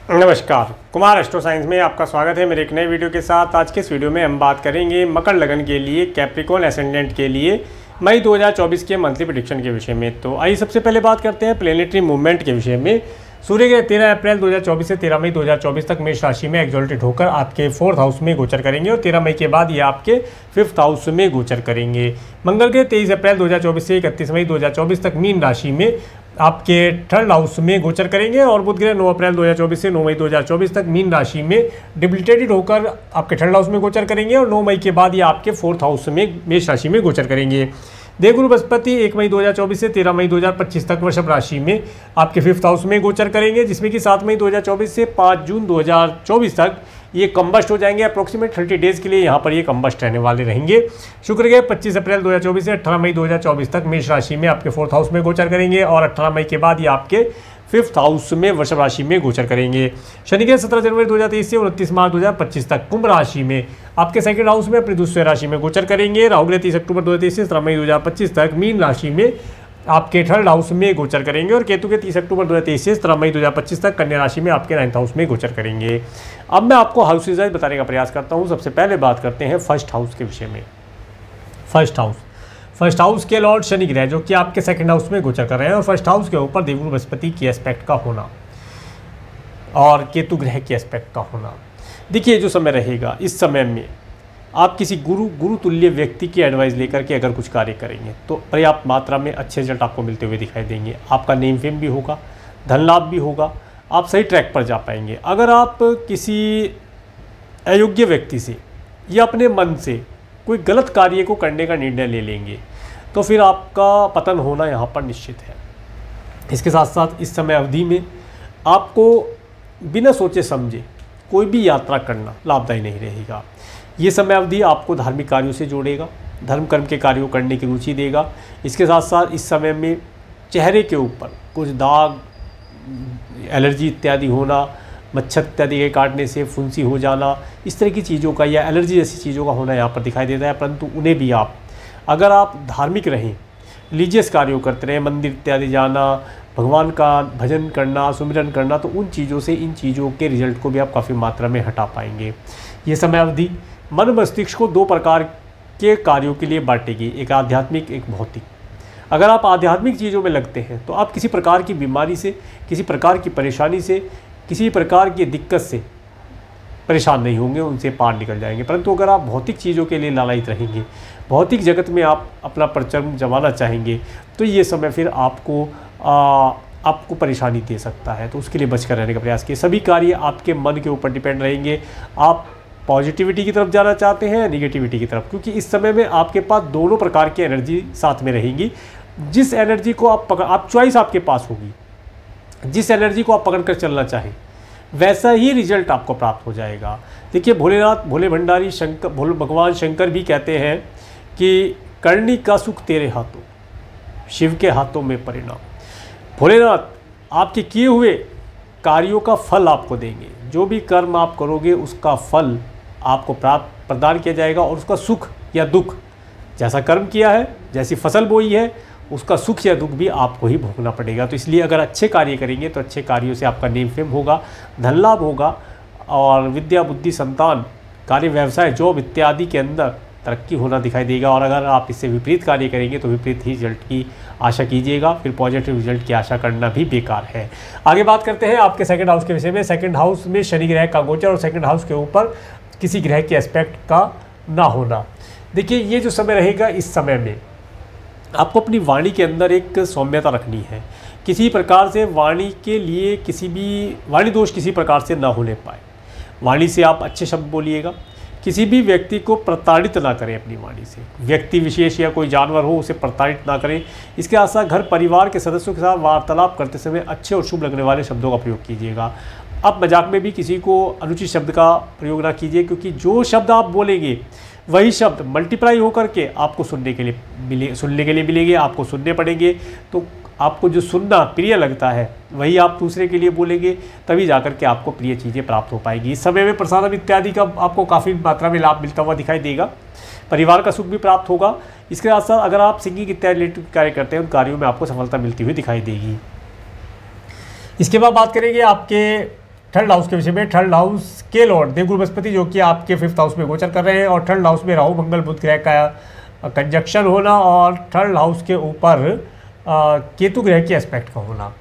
नमस्कार, Kumar astro science में आपका स्वागत है मेरे एक नए वीडियो के साथ। आज के इस वीडियो में हम बात करेंगे मकर लगन के लिए कैप्रिकॉर्न एसेंडेंट के लिए मई 2024 के मंथली प्रेडिक्शन के विषय में। तो आइए सबसे पहले बात करते हैं प्लेनेटरी मूवमेंट के विषय में। सूर्य के 13 अप्रैल 2024 से 13 मई 2024 तक मेष राशि में एक्सॉल्टेड होकर आपके 4th हाउस में गोचर करेंगे और 13 मई के बाद ये आपके 5th हाउस में गोचर करेंगे। मंगल के 23 अप्रैल 2024 से 31 मई 2024 तक मीन राशि में आपके 3rd हाउस में गोचर करेंगे और बुध ग्रह 9 अप्रैल 2024 से 9 मई 2024 तक मीन राशि में डिबिलिटेटेड होकर आपके 3rd हाउस में गोचर करेंगे और 9 मई के बाद ये आपके 4th हाउस में मेष राशि में गोचर करेंगे। देवगुरु बृहस्पति 1 मई 2024 से 13 मई 2025 तक वृषभ राशि में आपके 5th हाउस में गोचर करेंगे, जिसमें कि 7 मई 2024 से 5 जून 2024 तक ये कंबस्ट हो जाएंगे। अप्रोक्सीमेट 30 डेज के लिए यहाँ पर ये कंबस्ट रहने वाले रहेंगे। शुक्र के 25 अप्रैल 2024 से 18 मई 2024 तक मेष राशि में आपके 4th हाउस में गोचर करेंगे और 18 मई के बाद ये आपके 5th हाउस में वृषभ राशि में गोचर करेंगे। शनि के 17 जनवरी 2023 से 29 मार्च 2025 तक कुंभ राशि में आपके 2nd हाउस में अपनी दूसरे राशि में गोचर करेंगे। राहु ग्रह 30 अक्टूबर 2023 से 17 मई 2025 तक मीन राशि में आपके 3rd हाउस में गोचर करेंगे और केतु के 30 अक्टूबर 2023 से 17 मई 2025 तक कन्या राशि में आपके 9th हाउस में गोचर करेंगे। अब मैं आपको हाउस वाइज बताने का प्रयास करता हूँ। सबसे पहले बात करते हैं 1st हाउस के विषय में। फर्स्ट हाउस के लॉर्ड शनि ग्रह जो कि आपके 2nd हाउस में गोचर कर रहे हैं और 1st हाउस के ऊपर देवगुरु बृहस्पति की एस्पेक्ट का होना और केतु ग्रह की एस्पेक्ट का होना। देखिए जो समय रहेगा, इस समय में आप किसी गुरु तुल्य व्यक्ति की एडवाइस लेकर के अगर कुछ कार्य करेंगे तो पर्याप्त मात्रा में अच्छे रिजल्ट आपको मिलते हुए दिखाई देंगे। आपका नेम फेम भी होगा, धन लाभ भी होगा, आप सही ट्रैक पर जा पाएंगे। अगर आप किसी अयोग्य व्यक्ति से या अपने मन से कोई गलत कार्य को करने का निर्णय ले लेंगे तो फिर आपका पतन होना यहाँ पर निश्चित है। इसके साथ साथ इस समय अवधि में आपको बिना सोचे समझे कोई भी यात्रा करना लाभदायी नहीं रहेगा। ये समय अवधि आपको धार्मिक कार्यों से जोड़ेगा, धर्म कर्म के कार्यों करने की रुचि देगा। इसके साथ साथ इस समय में चेहरे के ऊपर कुछ दाग, एलर्जी इत्यादि होना, मच्छर इत्यादि के काटने से फुंसी हो जाना, इस तरह की चीज़ों का या एलर्जी जैसी चीज़ों का होना यहाँ पर दिखाई देता है। परंतु उन्हें भी आप अगर आप धार्मिक रहें, रिलीजियस कार्यों करते रहें, मंदिर इत्यादि जाना, भगवान का भजन करना, सुमिरन करना, तो उन चीज़ों से इन चीज़ों के रिजल्ट को भी आप काफ़ी मात्रा में हटा पाएंगे। ये समय अवधि मन मस्तिष्क को 2 प्रकार के कार्यों के लिए बांटेगी, एक आध्यात्मिक, एक भौतिक। अगर आप आध्यात्मिक चीज़ों में लगते हैं तो आप किसी प्रकार की बीमारी से, किसी प्रकार की परेशानी से, किसी प्रकार की दिक्कत से परेशान नहीं होंगे, उनसे पार निकल जाएंगे। परंतु अगर आप भौतिक चीज़ों के लिए लालायित रहेंगे, भौतिक जगत में आप अपना परचम जमाना चाहेंगे, तो ये समय फिर आपको परेशानी दे सकता है। तो उसके लिए बचकर रहने का प्रयास कीजिए। सभी कार्य आपके मन के ऊपर डिपेंड रहेंगे। आप पॉजिटिविटी की तरफ जाना चाहते हैं, निगेटिविटी की तरफ, क्योंकि इस समय में आपके पास दोनों प्रकार की एनर्जी साथ में रहेंगी। जिस एनर्जी को आप चॉइस आपके पास होगी, जिस एनर्जी को आप पकड़कर चलना चाहें वैसा ही रिजल्ट आपको प्राप्त हो जाएगा। देखिए भोलेनाथ, भोले भंडारी शंकर, भगवान शंकर भी कहते हैं कि करनी का सुख तेरे हाथों, शिव के हाथों में परिणाम। भोलेनाथ आपके किए हुए कार्यों का फल आपको देंगे। जो भी कर्म आप करोगे उसका फल आपको प्रदान किया जाएगा और उसका सुख या दुख, जैसा कर्म किया है, जैसी फसल बोई है, उसका सुख या दुख भी आपको ही भोगना पड़ेगा। तो इसलिए अगर अच्छे कार्य करेंगे तो अच्छे कार्यों से आपका नेम फेम होगा, धन लाभ होगा और विद्या, बुद्धि, संतान, कार्य, व्यवसाय, जॉब इत्यादि के अंदर तरक्की होना दिखाई देगा। और अगर आप इससे विपरीत कार्य करेंगे तो विपरीत ही रिजल्ट की आशा कीजिएगा, फिर पॉजिटिव रिजल्ट की आशा करना भी बेकार है। आगे बात करते हैं आपके 2nd हाउस के विषय में। 2nd हाउस में शनि ग्रह का गोचर और 2nd हाउस के ऊपर किसी ग्रह के एस्पेक्ट का ना होना। देखिए ये जो समय रहेगा, इस समय में आपको अपनी वाणी के अंदर एक सौम्यता रखनी है। किसी प्रकार से वाणी के लिए किसी भी वाणी दोष किसी प्रकार से ना होने पाए। वाणी से आप अच्छे शब्द बोलिएगा। किसी भी व्यक्ति को प्रताड़ित ना करें अपनी वाणी से। व्यक्ति विशेष या कोई जानवर हो उसे प्रताड़ित ना करें। इसके साथ साथ घर परिवार के सदस्यों के साथ वार्तालाप करते समय अच्छे और शुभ लगने वाले शब्दों का प्रयोग कीजिएगा। आप मजाक में भी किसी को अनुचित शब्द का प्रयोग ना कीजिए, क्योंकि जो शब्द आप बोलेंगे वही शब्द मल्टीप्लाई होकर के आपको सुनने के लिए मिलेंगे, आपको सुनने पड़ेंगे। तो आपको जो सुनना प्रिय लगता है वही आप दूसरे के लिए बोलेंगे, तभी जाकर के आपको प्रिय चीज़ें प्राप्त हो पाएगी। इस समय में प्रसादम इत्यादि का आपको काफ़ी मात्रा में लाभ मिलता हुआ दिखाई देगा। परिवार का सुख भी प्राप्त होगा। इसके साथ साथ अगर आप सिंगिंग इत्यादि रिलेटेड कार्य करते हैं उन कार्यों में आपको सफलता मिलती हुई दिखाई देगी। इसके बाद बात करेंगे आपके थर्ड हाउस के विषय में, थर्ड हाउस के लॉर्ड देवगुरु बृहस्पति जो कि आपके 5th हाउस में गोचर कर रहे हैं, और थर्ड हाउस में राहु मंगल बुध ग्रह का कंजक्शन होना, और थर्ड हाउस के ऊपर केतु ग्रह के एस्पेक्ट का होना।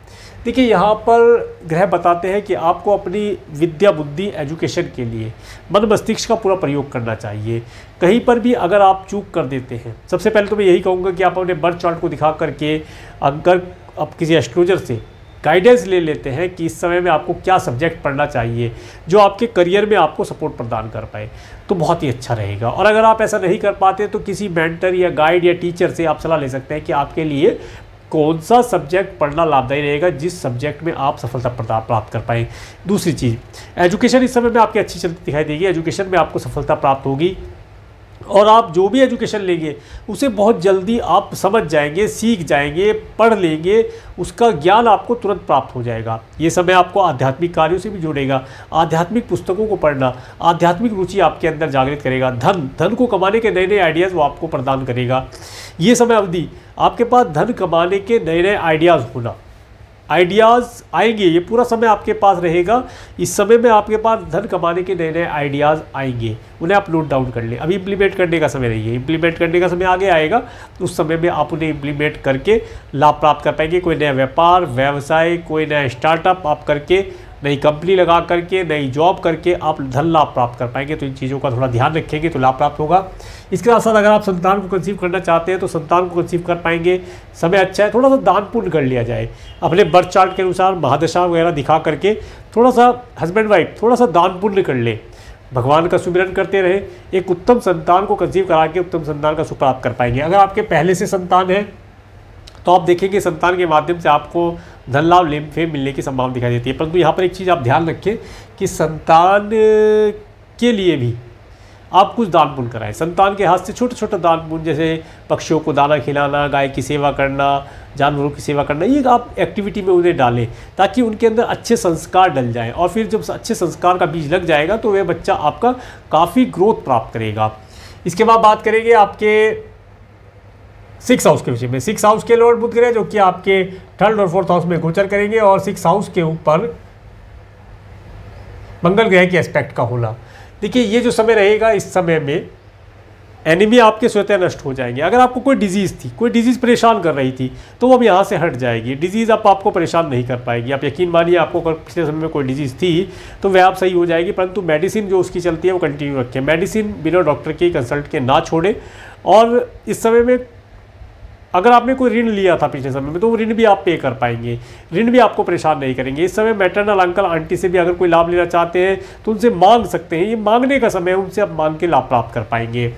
देखिए यहाँ पर ग्रह बताते हैं कि आपको अपनी विद्या बुद्धि एजुकेशन के लिए मन मस्तिष्क का पूरा प्रयोग करना चाहिए। कहीं पर भी अगर आप चूक कर देते हैं, सबसे पहले तो मैं यही कहूँगा कि आप अपने बर्थ चार्ट को दिखा करके अगर आप किसी एस्ट्रोलॉजर से गाइडेंस ले लेते हैं कि इस समय में आपको क्या सब्जेक्ट पढ़ना चाहिए जो आपके करियर में आपको सपोर्ट प्रदान कर पाए, तो बहुत ही अच्छा रहेगा। और अगर आप ऐसा नहीं कर पाते तो किसी मेंटर या गाइड या टीचर से आप सलाह ले सकते हैं कि आपके लिए कौन सा सब्जेक्ट पढ़ना लाभदायी रहेगा, जिस सब्जेक्ट में आप सफलता प्राप्त कर पाएँ। दूसरी चीज़, एजुकेशन इस समय में आपकी अच्छी चलती दिखाई देगी, एजुकेशन में आपको सफलता प्राप्त होगी, और आप जो भी एजुकेशन लेंगे उसे बहुत जल्दी आप समझ जाएंगे, सीख जाएंगे, पढ़ लेंगे, उसका ज्ञान आपको तुरंत प्राप्त हो जाएगा। ये समय आपको आध्यात्मिक कार्यों से भी जोड़ेगा, आध्यात्मिक पुस्तकों को पढ़ना, आध्यात्मिक रुचि आपके अंदर जागृत करेगा, धन को कमाने के नए नए आइडियाज़ वो आपको प्रदान करेगा। ये समय अवधि आपके पास धन कमाने के नए नए आइडियाज़ होना, आइडियाज़ आएंगे, ये पूरा समय आपके पास रहेगा। इस समय में आपके पास धन कमाने के नए नए आइडियाज़ आएंगे, उन्हें आप नोट डाउन कर लें। अभी इम्प्लीमेंट करने का समय नहीं है, इम्प्लीमेंट करने का समय आगे आएगा, उस समय में आप उन्हें इम्प्लीमेंट करके लाभ प्राप्त कर पाएंगे। कोई नया व्यापार व्यवसाय, कोई नया स्टार्टअप आप करके, नई कंपनी लगा करके, नई जॉब करके आप धन लाभ प्राप्त कर पाएंगे। तो इन चीज़ों का थोड़ा ध्यान रखेंगे तो लाभ प्राप्त होगा। इसके साथ साथ अगर आप संतान को कंसीव करना चाहते हैं तो संतान को कंसीव कर पाएंगे, समय अच्छा है। थोड़ा सा दान पुण्य कर लिया जाए, अपने बर्थ चार्ट के अनुसार महादशा वगैरह दिखा करके थोड़ा सा हस्बैंड वाइफ थोड़ा सा दान पुण्य कर ले, भगवान का सुमिरन करते रहे, एक उत्तम संतान को कंसीव करा के उत्तम संतान का सुख प्राप्त कर पाएंगे। अगर आपके पहले से संतान है तो आप देखेंगे संतान के माध्यम से आपको धन लाभ लेम फेम मिलने की संभावना दिखाई देती है। परंतु यहाँ पर एक चीज़ आप ध्यान रखें कि संतान के लिए भी आप कुछ दान पुण्य कराएं। संतान के हाथ से छोटे छोटे दान पुण्य, जैसे पक्षियों को दाना खिलाना, गाय की सेवा करना, जानवरों की सेवा करना, ये आप एक्टिविटी में उन्हें डालें ताकि उनके अंदर अच्छे संस्कार डल जाएं। और फिर जब अच्छे संस्कार का बीज लग जाएगा तो वह बच्चा आपका काफ़ी ग्रोथ प्राप्त करेगा। इसके बाद बात करेंगे आपके 6th हाउस के विषय में। 6th हाउस के लॉर्ड बुध ग्रह जो कि आपके 3rd और 4th हाउस में गोचर करेंगे, और 6th हाउस के ऊपर मंगल ग्रह के एस्पेक्ट का होना। देखिए ये जो समय रहेगा, इस समय में एनिमी आपके स्वतः नष्ट हो जाएंगे। अगर आपको कोई डिजीज़ थी, कोई डिजीज़ परेशान कर रही थी, तो वो अब यहाँ से हट जाएगी। डिजीज़ अब आपको परेशान नहीं कर पाएगी। आप यकीन मानिए, आपको पिछले समय में कोई डिजीज़ थी तो वह आप सही हो जाएगी, परंतु मेडिसिन जो उसकी चलती है वो कंटिन्यू रखें। मेडिसिन बिना डॉक्टर के कंसल्ट के ना छोड़ें। और इस समय में अगर आपने कोई ऋण लिया था पिछले समय में तो वो ऋण भी आप पे कर पाएंगे, ऋण भी आपको परेशान नहीं करेंगे। इस समय मैटरनल अंकल आंटी से भी अगर कोई लाभ लेना चाहते हैं तो उनसे मांग सकते हैं, ये मांगने का समय है, उनसे आप मांग के लाभ प्राप्त कर पाएंगे।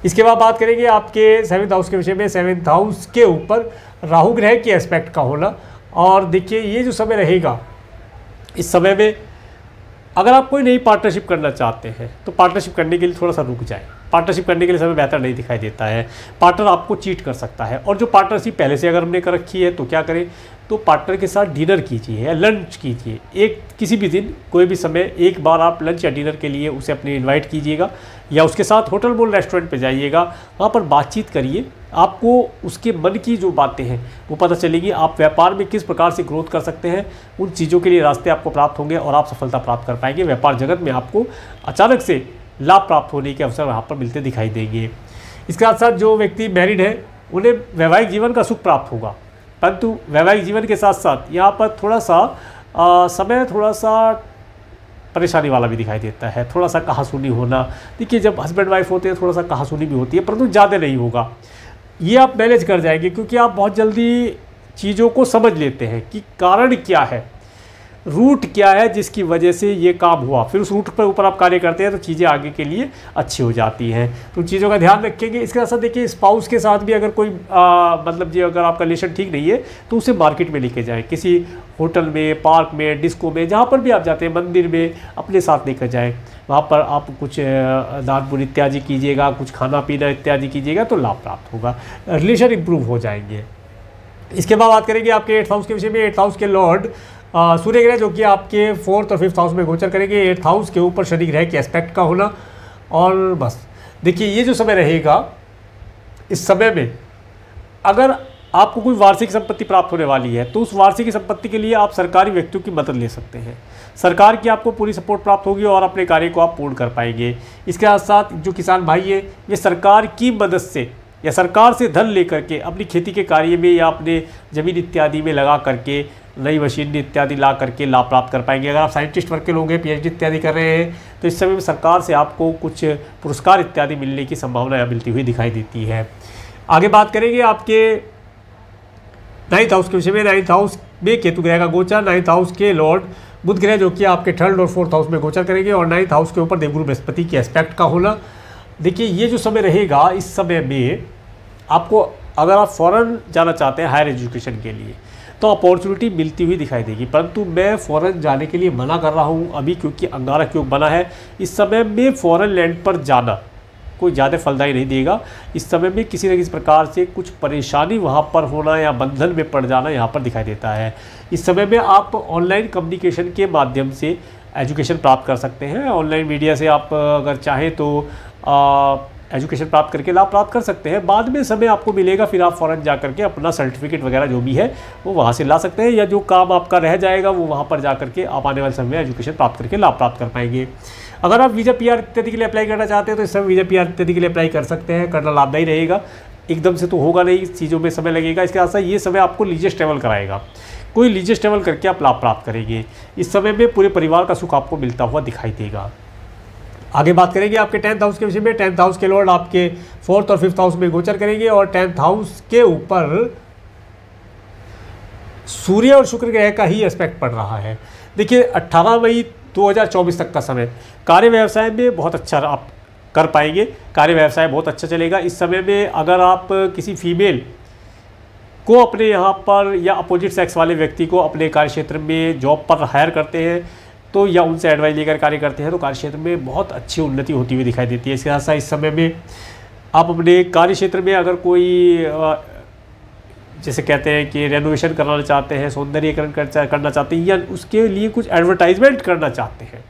इसके बाद बात करेंगे आपके 7th हाउस के विषय में। 7th हाउस के ऊपर राहु ग्रह के एस्पेक्ट का होना। और देखिए ये जो समय रहेगा, इस समय में अगर आप कोई नई पार्टनरशिप करना चाहते हैं तो पार्टनरशिप करने के लिए थोड़ा सा रुक जाए। पार्टनरशिप करने के लिए समय बेहतर नहीं दिखाई देता है, पार्टनर आपको चीट कर सकता है। और जो पार्टनरशिप पहले से अगर हमने कर रखी है तो क्या करें, तो पार्टनर के साथ डिनर कीजिए या लंच कीजिए। एक किसी भी दिन कोई भी समय एक बार आप लंच या डिनर के लिए उसे अपने इनवाइट कीजिएगा, या उसके साथ होटल मोल रेस्टोरेंट पे जाइएगा, वहाँ पर बातचीत करिए। आपको उसके मन की जो बातें हैं वो पता चलेगी। आप व्यापार में किस प्रकार से ग्रोथ कर सकते हैं, उन चीज़ों के लिए रास्ते आपको प्राप्त होंगे और आप सफलता प्राप्त कर पाएंगे। व्यापार जगत में आपको अचानक से लाभ प्राप्त होने के अवसर वहाँ पर मिलते दिखाई देंगे। इसके साथ साथ जो व्यक्ति मैरिड है उन्हें वैवाहिक जीवन का सुख प्राप्त होगा, परंतु वैवाहिक जीवन के साथ साथ यहाँ पर थोड़ा सा समय थोड़ा सा परेशानी वाला भी दिखाई देता है, थोड़ा सा कहासुनी होना। देखिए जब हस्बैंड वाइफ होते हैं थोड़ा सा कहासुनी भी होती है, परंतु ज़्यादा नहीं होगा। ये आप मैनेज कर जाएंगे क्योंकि आप बहुत जल्दी चीज़ों को समझ लेते हैं कि कारण क्या है, रूट क्या है जिसकी वजह से ये काम हुआ। फिर उस रूट पर ऊपर आप कार्य करते हैं तो चीज़ें आगे के लिए अच्छी हो जाती हैं। तो चीज़ों का ध्यान रखेंगे। इसके साथ देखिए स्पाउस के साथ भी अगर कोई मतलब जी अगर आपका रिलेशन ठीक नहीं है तो उसे मार्केट में लेके जाएं, किसी होटल में, पार्क में, डिस्को में, जहाँ पर भी आप जाते हैं, मंदिर में अपने साथ लेकर जाएँ। वहाँ पर आप कुछ दान पुण्य इत्यादि कीजिएगा, कुछ खाना पीना इत्यादि कीजिएगा तो लाभ प्राप्त होगा, रिलेशन इंप्रूव हो जाएंगे। इसके बाद बात करेंगे आपके 8th हाउस के विषय में। 8th हाउस के लॉर्ड सूर्य ग्रह जो कि आपके 4th और 5th हाउस में गोचर करेंगे। 8th हाउस के ऊपर शनि ग्रह के एस्पेक्ट का होना। और बस देखिए ये जो समय रहेगा, इस समय में अगर आपको कोई वार्षिक संपत्ति प्राप्त होने वाली है तो उस वार्षिक संपत्ति के लिए आप सरकारी व्यक्तियों की मदद ले सकते हैं। सरकार की आपको पूरी सपोर्ट प्राप्त होगी और अपने कार्य को आप पूर्ण कर पाएंगे। इसके साथ साथ जो किसान भाई है वे सरकार की मदद से या सरकार से धन लेकर के अपनी खेती के कार्य में या अपने ज़मीन इत्यादि में लगा करके नई मशीन इत्यादि ला करके लाभ प्राप्त कर पाएंगे। अगर आप साइंटिस्ट वर्ग के लोग हैं, PhD इत्यादि कर रहे हैं, तो इस समय में सरकार से आपको कुछ पुरस्कार इत्यादि मिलने की संभावना मिलती हुई दिखाई देती है। आगे बात करेंगे आपके 9th हाउस के विषय में। 9th हाउस में केतु ग्रह का गोचर, 9th हाउस के लॉर्ड बुध ग्रह जो कि आपके 3rd और 4th हाउस में गोचर करेंगे और 9th हाउस के ऊपर देवगुरु बृहस्पति के एस्पेक्ट का होना। देखिए ये जो समय रहेगा, इस समय में आपको अगर आप फॉरेन जाना चाहते हैं हायर एजुकेशन के लिए तो अपॉर्चुनिटी मिलती हुई दिखाई देगी, परंतु मैं फ़ॉरेन जाने के लिए मना कर रहा हूं अभी, क्योंकि अंगारक योग बना है। इस समय में फ़ॉरेन लैंड पर जाना कोई ज़्यादा फलदायी नहीं देगा। इस समय में किसी न किसी प्रकार से कुछ परेशानी वहाँ पर होना या बंधन में पड़ जाना यहाँ पर दिखाई देता है। इस समय में आप ऑनलाइन कम्युनिकेशन के माध्यम से एजुकेशन प्राप्त कर सकते हैं। ऑनलाइन मीडिया से आप अगर चाहें तो एजुकेशन प्राप्त करके लाभ प्राप्त कर सकते हैं। बाद में समय आपको मिलेगा, फिर आप फ़ौरन जा करके अपना सर्टिफिकेट वगैरह जो भी है वो वहाँ से ला सकते हैं, या जो काम आपका रह जाएगा वो वहाँ पर जा करके आप आने वाले समय में एजुकेशन प्राप्त करके लाभ प्राप्त कर पाएंगे। अगर आप वीज़ा PR इत्यादि के लिए अप्लाई करना चाहते हैं तो इस समय वीज़ा PR इत्यादि के लिए अप्लाई कर सकते हैं, करना लाभदायी रहेगा। एकदम से तो होगा नहीं, चीज़ों में समय लगेगा। इसके साथ साथ ये समय आपको लीजियस ट्रैवल कराएगा, कोई लीजियस ट्रैवल करके आप लाभ प्राप्त करेंगे। इस समय में पूरे परिवार का सुख आपको मिलता हुआ दिखाई देगा। आगे बात करेंगे आपके 10th हाउस के विषय में। 10th हाउस के लॉर्ड आपके 4th और 5th हाउस में गोचर करेंगे और 10th हाउस के ऊपर सूर्य और शुक्र ग्रह का ही एस्पेक्ट पड़ रहा है। देखिए 18 मई 2024 तक का समय कार्य व्यवसाय में बहुत अच्छा आप कर पाएंगे, कार्य व्यवसाय बहुत अच्छा चलेगा। इस समय में अगर आप किसी फीमेल को अपने यहाँ पर या अपोजिट सेक्स वाले व्यक्ति को अपने कार्य क्षेत्र में जॉब पर हायर करते हैं तो या उनसे एडवाइस लेकर कार्य करते हैं तो कार्य क्षेत्र में बहुत अच्छी उन्नति होती हुई दिखाई देती है। इसके साथ साथ इस समय में आप अपने कार्य क्षेत्र में अगर कोई जैसे कहते हैं कि रेनोवेशन कराना चाहते हैं, सौंदर्यीकरण करना चाहते हैं या उसके लिए कुछ एडवर्टाइजमेंट करना चाहते हैं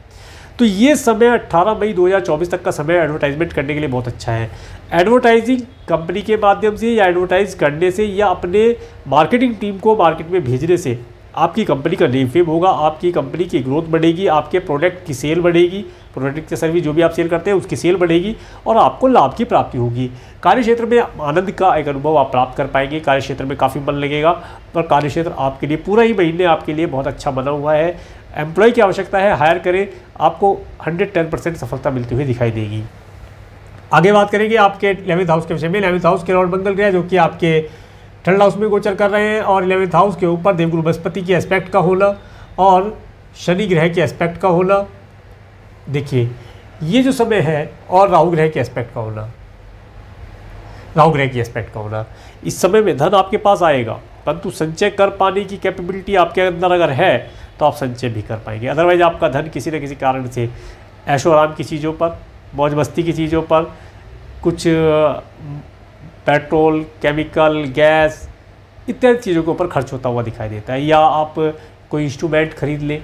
तो ये समय 18 मई 2024 तक का समय एडवर्टाइजमेंट करने के लिए बहुत अच्छा है। एडवर्टाइजिंग कंपनी के माध्यम से या एडवर्टाइज करने से या अपने मार्केटिंग टीम को मार्केट में भेजने से आपकी कंपनी का नेम फेम होगा, आपकी कंपनी की ग्रोथ बढ़ेगी, आपके प्रोडक्ट की सेल बढ़ेगी, प्रोडक्ट या सर्विस जो भी आप सेल करते हैं उसकी सेल बढ़ेगी और आपको लाभ की प्राप्ति होगी। कार्य क्षेत्र में आनंद का एक अनुभव आप प्राप्त कर पाएंगे, कार्य क्षेत्र में काफ़ी मन लगेगा। पर कार्य क्षेत्र आपके लिए पूरा ही महीने आपके लिए बहुत अच्छा बना हुआ है। एम्प्लॉय की आवश्यकता है, हायर करें, आपको 110% सफलता मिलती हुई दिखाई देगी। आगे बात करेंगे आपके 11th हाउस के विषय में। 11th हाउस के लॉर्ड मंगल ग्रह जो कि आपके 3rd हाउस में गोचर कर रहे हैं और 11th हाउस के ऊपर देवगुरु बृहस्पति के एस्पेक्ट का होना और शनि ग्रह के एस्पेक्ट का होना। देखिए ये जो समय है और राहु ग्रह के एस्पेक्ट का होना, राहु ग्रह की एस्पेक्ट का होना, इस समय में धन आपके पास आएगा, परंतु संचय कर पाने की कैपेबिलिटी आपके अंदर अगर है तो आप संचय भी कर पाएंगे। अदरवाइज आपका धन किसी न किसी कारण से ऐशो आराम की चीज़ों पर, मौज मस्ती की चीज़ों पर, कुछ पेट्रोल, केमिकल, गैस इत्यादि चीज़ों के ऊपर खर्च होता हुआ दिखाई देता है। या आप कोई इंस्ट्रूमेंट खरीद लें,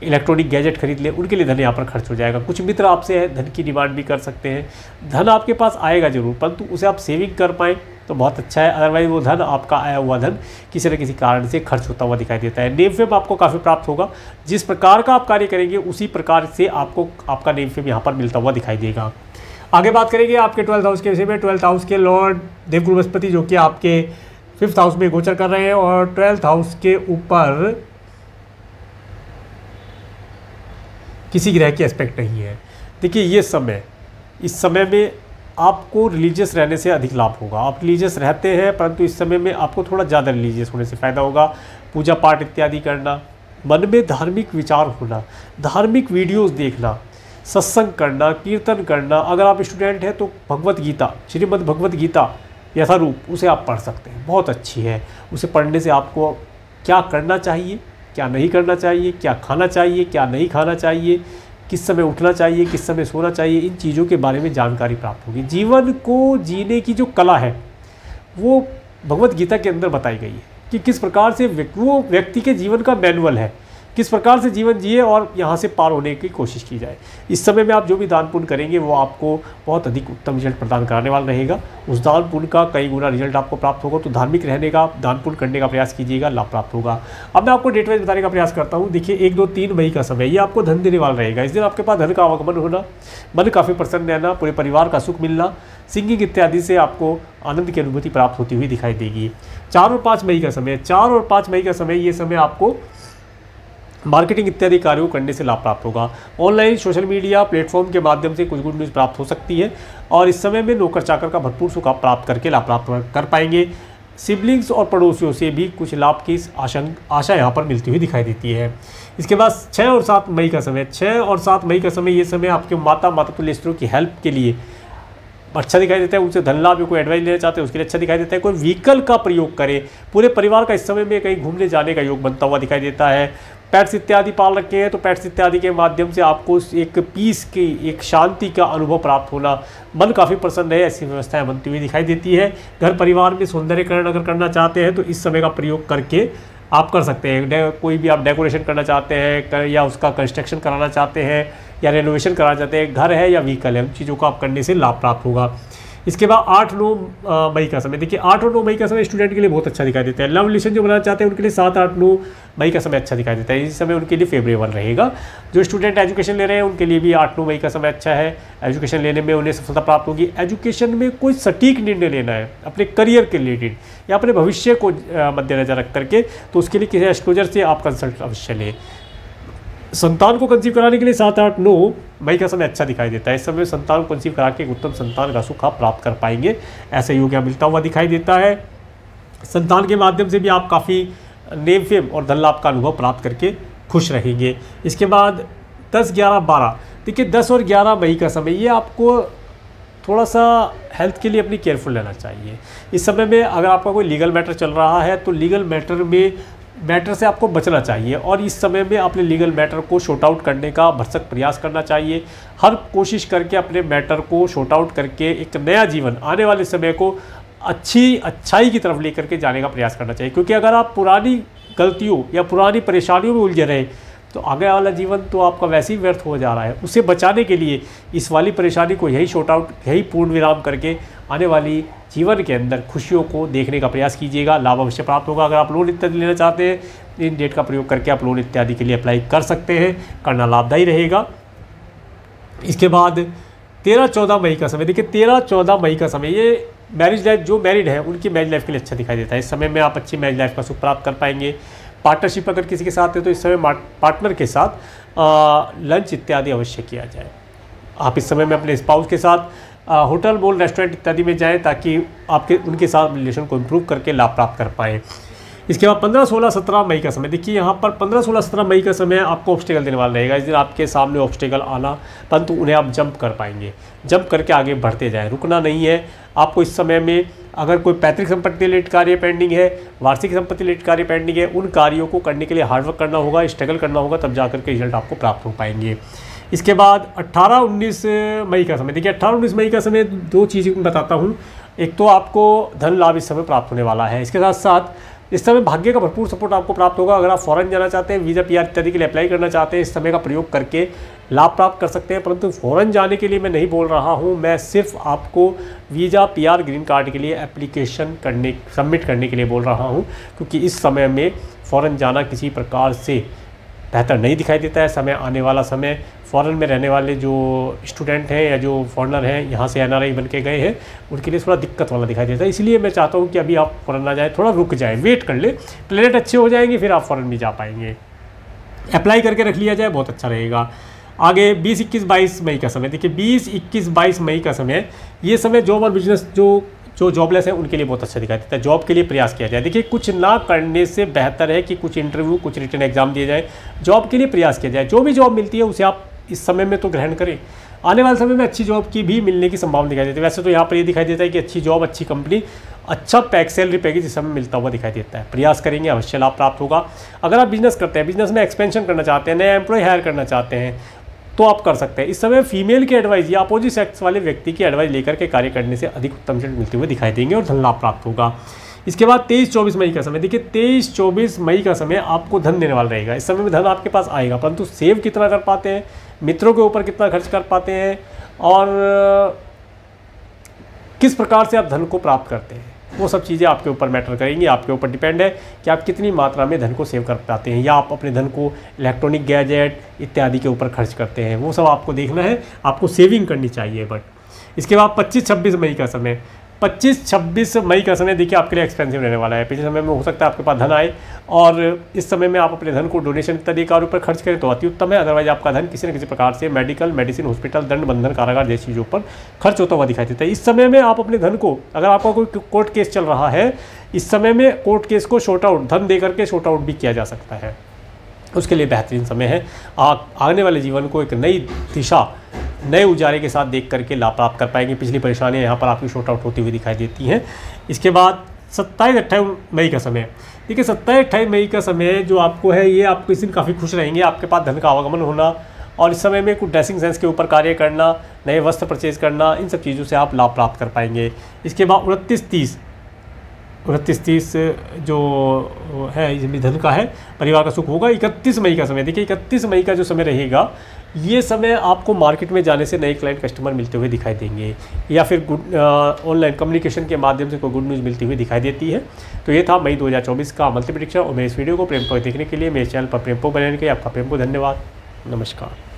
इलेक्ट्रॉनिक गैजेट खरीद लें, उनके लिए धन यहाँ पर खर्च हो जाएगा। कुछ मित्र आपसे धन की डिमांड भी कर सकते हैं। धन आपके पास आएगा जरूर, परंतु उसे आप सेविंग कर पाएँ तो बहुत अच्छा है। अदरवाइज वो धन आपका आया हुआ धन किसी न किसी कारण से खर्च होता हुआ दिखाई देता है। नेम फेम आपको काफ़ी प्राप्त होगा, जिस प्रकार का आप कार्य करेंगे उसी प्रकार से आपको आपका नेम फेम यहाँ पर मिलता हुआ दिखाई देगा। आगे बात करेंगे आपके 12th हाउस के विषय में। 12th हाउस के लॉर्ड देवगुरु बृहस्पति जो कि आपके 5th हाउस में गोचर कर रहे हैं और 12th हाउस के ऊपर किसी ग्रह की एस्पेक्ट नहीं है। देखिए ये समय, इस समय में आपको रिलीजियस रहने से अधिक लाभ होगा। आप रिलीजियस रहते हैं परंतु इस समय में आपको थोड़ा ज़्यादा रिलीजियस होने से फ़ायदा होगा। पूजा पाठ इत्यादि करना, मन में धार्मिक विचार होना, धार्मिक वीडियोस देखना, सत्संग करना, कीर्तन करना। अगर आप स्टूडेंट हैं तो भगवत गीता, श्रीमद् भगवत गीता यथारूप उसे आप पढ़ सकते हैं, बहुत अच्छी है। उसे पढ़ने से आपको क्या करना चाहिए, क्या नहीं करना चाहिए, क्या खाना चाहिए, क्या नहीं खाना चाहिए, किस समय उठना चाहिए, किस समय सोना चाहिए, इन चीज़ों के बारे में जानकारी प्राप्त होगी। जीवन को जीने की जो कला है वो भगवत गीता के अंदर बताई गई है कि किस प्रकार से वो व्यक्ति के जीवन का मैनुअल है किस प्रकार से जीवन जिए और यहाँ से पार होने की कोशिश की जाए। इस समय में आप जो भी दान पुण्य करेंगे वो आपको बहुत अधिक उत्तम रिजल्ट प्रदान कराने वाला रहेगा। उस दान पुण्य का कई गुना रिजल्ट आपको प्राप्त होगा। तो धार्मिक रहने का, दान पुण्य करने का प्रयास कीजिएगा, लाभ प्राप्त होगा। अब मैं आपको डेट वाइज बताने का प्रयास करता हूँ। देखिए 1, 2, 3 मई का समय, ये आपको धन देने वाला रहेगा। इस दिन आपके पास धन का आवागमन होना, मन काफ़ी प्रसन्न रहना, पूरे परिवार का सुख मिलना, सिंगिंग इत्यादि से आपको आनंद की अनुभूति प्राप्त होती हुई दिखाई देगी। 4 और 5 मई का समय, 4 और 5 मई का समय, ये समय आपको मार्केटिंग इत्यादि कार्यों करने से लाभ प्राप्त होगा। ऑनलाइन सोशल मीडिया प्लेटफॉर्म के माध्यम से कुछ गुड न्यूज़ प्राप्त हो सकती है और इस समय में नौकर चाकर का भरपूर सुख आप प्राप्त करके लाभ प्राप्त कर पाएंगे। सिबलिंग्स और पड़ोसियों से भी कुछ लाभ की आशा यहाँ पर मिलती हुई दिखाई देती है। इसके बाद 6 और 7 मई का समय, 6 और 7 मई का समय, ये समय आपके माता तुल्य स्त्रियों की हेल्प के लिए अच्छा दिखाई देता है। उनसे धन लाभ, कोई एडवाइस लेना चाहते हैं उसके लिए अच्छा दिखाई देता है। कोई व्हीकल का प्रयोग करें, पूरे परिवार का इस समय में कहीं घूमने जाने का योग बनता हुआ दिखाई देता है। पेट्स इत्यादि पाल रखे हैं तो पेट्स इत्यादि के माध्यम से आपको एक पीस की, एक शांति का अनुभव प्राप्त होना, मन काफ़ी प्रसन्न है, ऐसी व्यवस्थाएं बनती हुई दिखाई देती है। घर परिवार में सौंदर्यकरण अगर करना चाहते हैं तो इस समय का प्रयोग करके आप कर सकते हैं। कोई भी आप डेकोरेशन करना चाहते हैं या उसका कंस्ट्रक्शन कराना चाहते हैं या रेनोवेशन कराना चाहते हैं, घर है या व्हीकल है, उन चीज़ों को आप करने से लाभ प्राप्त होगा। इसके बाद 8-9 मई का समय, देखिए 8 और 9 मई का समय स्टूडेंट के लिए बहुत अच्छा दिखाई देता है। लव रिलेशन जो बनाना चाहते हैं उनके लिए 7, 8, 9 मई का समय अच्छा दिखाई देता है। इस समय उनके लिए फेवरेबल रहेगा। जो स्टूडेंट एजुकेशन ले रहे हैं उनके लिए भी 8-9 मई का समय अच्छा है। एजुकेशन लेने में उन्हें सफलता प्राप्त होगी। एजुकेशन में कोई सटीक निर्णय लेना है अपने करियर के रिलेटेड या अपने भविष्य को मद्देनजर रख करके, तो उसके लिए किसी एस्ट्रोलॉजर से आप कंसल्ट अवश्य लें। संतान को कंसीव कराने के लिए 7, 8, 9 मई का समय अच्छा दिखाई देता है। इस समय संतान को कंसीव करा के एक उत्तम संतान का सुख आप प्राप्त कर पाएंगे, ऐसा योग यहाँ मिलता हुआ दिखाई देता है। संतान के माध्यम से भी आप काफ़ी नेम फेम और धन लाभ का अनुभव प्राप्त करके खुश रहेंगे। इसके बाद 10, 11, 12, देखिए 10 और 11 मई का समय, ये आपको थोड़ा सा हेल्थ के लिए अपनी केयरफुल रहना चाहिए। इस समय में अगर आपका कोई लीगल मैटर चल रहा है तो लीगल मैटर से आपको बचना चाहिए और इस समय में अपने लीगल मैटर को शॉर्ट आउट करने का भरसक प्रयास करना चाहिए। हर कोशिश करके अपने मैटर को शॉर्ट आउट करके एक नया जीवन, आने वाले समय को अच्छाई की तरफ लेकर के जाने का प्रयास करना चाहिए। क्योंकि अगर आप पुरानी गलतियों या पुरानी परेशानियों में उलझे रहे तो आगे वाला जीवन तो आपका वैसे ही व्यर्थ हो जा रहा है। उसे बचाने के लिए इस वाली परेशानी को यही शॉर्ट आउट, यही पूर्ण विराम करके आने वाली जीवन के अंदर खुशियों को देखने का प्रयास कीजिएगा, लाभ अवश्य प्राप्त होगा। अगर आप लोन इत्यादि लेना चाहते हैं इन डेट का प्रयोग करके आप लोन इत्यादि के लिए अप्लाई कर सकते हैं, करना लाभदायी रहेगा। इसके बाद 13-14 मई का समय, देखिए 13-14 मई का समय, ये मैरिज लाइफ, जो मैरिड है उनकी मैरिज लाइफ के लिए अच्छा दिखाई देता है। इस समय में आप अच्छी मैरिज लाइफ का सुख प्राप्त कर पाएंगे। पार्टनरशिप अगर किसी के साथ है तो इस समय पार्टनर के साथ लंच इत्यादि अवश्य किया जाए। आप इस समय में अपने स्पाउस के साथ होटल, मॉल, रेस्टोरेंट इत्यादि में जाएं ताकि उनके साथ रिलेशन को इम्प्रूव करके लाभ प्राप्त कर पाएँ। इसके बाद 15, 16, 17 मई का समय, देखिए यहाँ पर 15, 16, 17 मई का समय आपको ऑब्स्टेकल देने वाला रहेगा। इस दिन आपके सामने ऑब्स्टेकल आना, परंतु उन्हें आप जंप कर पाएंगे। जंप करके आगे बढ़ते जाएं, रुकना नहीं है आपको। इस समय में अगर कोई पैतृक संपत्ति रिलेटेड कार्य पेंडिंग है, वार्षिक संपत्ति रिलेटेड कार्य पेंडिंग है, उन कार्यों को करने के लिए हार्डवर्क करना होगा, स्ट्रगल करना होगा, तब जाकर के रिजल्ट आपको प्राप्त हो पाएंगे। इसके बाद 18-19 मई का समय, देखिए 18-19 मई का समय दो चीज़ें मैं बताता हूँ। एक तो आपको धन लाभ इस समय प्राप्त होने वाला है, इसके साथ साथ इस समय भाग्य का भरपूर सपोर्ट आपको प्राप्त होगा। अगर आप फॉरेन जाना चाहते हैं, वीज़ा, PR इत्यादि के लिए अप्लाई करना चाहते हैं, इस समय का प्रयोग करके लाभ प्राप्त कर सकते हैं। परंतु फॉरेन जाने के लिए मैं नहीं बोल रहा हूं, मैं सिर्फ आपको वीज़ा, PR, ग्रीन कार्ड के लिए एप्लीकेशन सबमिट करने के लिए बोल रहा हूं, क्योंकि इस समय में फॉरेन जाना किसी प्रकार से बेहतर नहीं दिखाई देता है। समय आने वाला समय फॉरेन में रहने वाले जो स्टूडेंट हैं या जो फॉरेनर हैं, यहाँ से NRI बन के गए हैं, उनके लिए थोड़ा दिक्कत वाला दिखाई देता है। इसलिए मैं चाहता हूँ कि अभी आप फॉरेन ना जाएँ, थोड़ा रुक जाएँ, वेट कर ले, प्लेनेट अच्छे हो जाएंगे, फिर आप फॉरेन भी जा पाएंगे। अप्लाई करके रख लिया जाए, बहुत अच्छा रहेगा। आगे 20, 21, 22 मई का समय, देखिए 20, 21, 22 मई का समय, ये समय जॉब और बिजनेस जो जॉबलेस है उनके लिए बहुत अच्छा दिखाई देता है। जॉब के लिए प्रयास किया जाए। देखिए कुछ ना करने से बेहतर है कि कुछ इंटरव्यू, कुछ रिटन एग्जाम दिए जाए, जॉब के लिए प्रयास किया जाए। जो भी जॉब मिलती है उसे आप इस समय में तो ग्रहण करें। आने वाले समय में अच्छी जॉब की भी मिलने की संभावना दिखाई देती है। वैसे तो यहाँ पर ये दिखाई देता है कि अच्छी जॉब, अच्छी कंपनी, अच्छा सैलरी पैकेज इस समय मिलता हुआ दिखाई देता है। प्रयास करेंगे, अवश्य लाभ प्राप्त होगा। अगर आप बिजनेस करते हैं, बिजनेस में एक्सपेंशन करना चाहते हैं, नया एम्प्लॉय हायर करना चाहते हैं, तो आप कर सकते हैं। इस समय फीमेल की एडवाइस या अपोजिट सेक्स वाले व्यक्ति की एडवाइस लेकर के कार्य करने से अधिक उत्तम रिजल्ट मिलते हुए दिखाई देंगे और धन लाभ प्राप्त होगा। इसके बाद 23-24 मई का समय, देखिए 23-24 मई का समय आपको धन देने वाला रहेगा। इस समय में धन आपके पास आएगा, परंतु सेव कितना कर पाते हैं, मित्रों के ऊपर कितना खर्च कर पाते हैं और किस प्रकार से आप धन को प्राप्त करते हैं, वो सब चीज़ें आपके ऊपर मैटर करेंगी। आपके ऊपर डिपेंड है कि आप कितनी मात्रा में धन को सेव कर पाते हैं या आप अपने धन को इलेक्ट्रॉनिक गैजेट इत्यादि के ऊपर खर्च करते हैं, वो सब आपको देखना है। आपको सेविंग करनी चाहिए। बट इसके बाद 25-26 मई का समय, 25-26 मई का समय देखिए आपके लिए एक्सपेंसिव रहने वाला है। पिछले समय में हो सकता है आपके पास धन आए और इस समय में आप अपने धन को डोनेशन इत्यादि कार्यों पर खर्च करें तो अति उत्तम है। अदरवाइज आपका धन किसी न किसी प्रकार से मेडिकल, मेडिसिन, हॉस्पिटल, दंड, बंधन, कारागार जैसी चीज़ों पर खर्च होता हुआ दिखाई देता है। इस समय में आप अपने धन को, अगर आपका कोई कोर्ट केस चल रहा है, इस समय में कोर्ट केस को शॉर्ट आउट, धन दे करके शॉर्ट आउट भी किया जा सकता है। उसके लिए बेहतरीन समय है। आने वाले जीवन को एक नई दिशा, नए उजारे के साथ देख करके लाभ प्राप्त कर पाएंगे। पिछली परेशानियां यहाँ पर आपकी शॉर्ट आउट होती हुई दिखाई देती हैं। इसके बाद 27-28 मई का समय, देखिए 27-28 मई का समय जो आपको है, ये आप इस दिन काफ़ी खुश रहेंगे। आपके पास धन का आवागमन होना और इस समय में कुछ ड्रेसिंग सेंस के ऊपर कार्य करना, नए वस्त्र परचेज करना, इन सब चीज़ों से आप लाभ प्राप्त कर पाएंगे। इसके बाद 29-30 जो है इसमें धन का है, परिवार का सुख होगा। 31 मई का समय, देखिए 31 मई का जो समय रहेगा, ये समय आपको मार्केट में जाने से नए क्लाइंट कस्टमर मिलते हुए दिखाई देंगे या फिर ऑनलाइन कम्युनिकेशन के माध्यम से कोई गुड न्यूज़ मिलती हुई दिखाई देती है। तो ये था मई 2024 का मंथली प्रेडिक्शन। और मेरे इस वीडियो को प्रेम पर देखने के लिए मेरे चैनल पर प्रेम को बनाने के लिए आपका प्रेम को धन्यवाद। नमस्कार।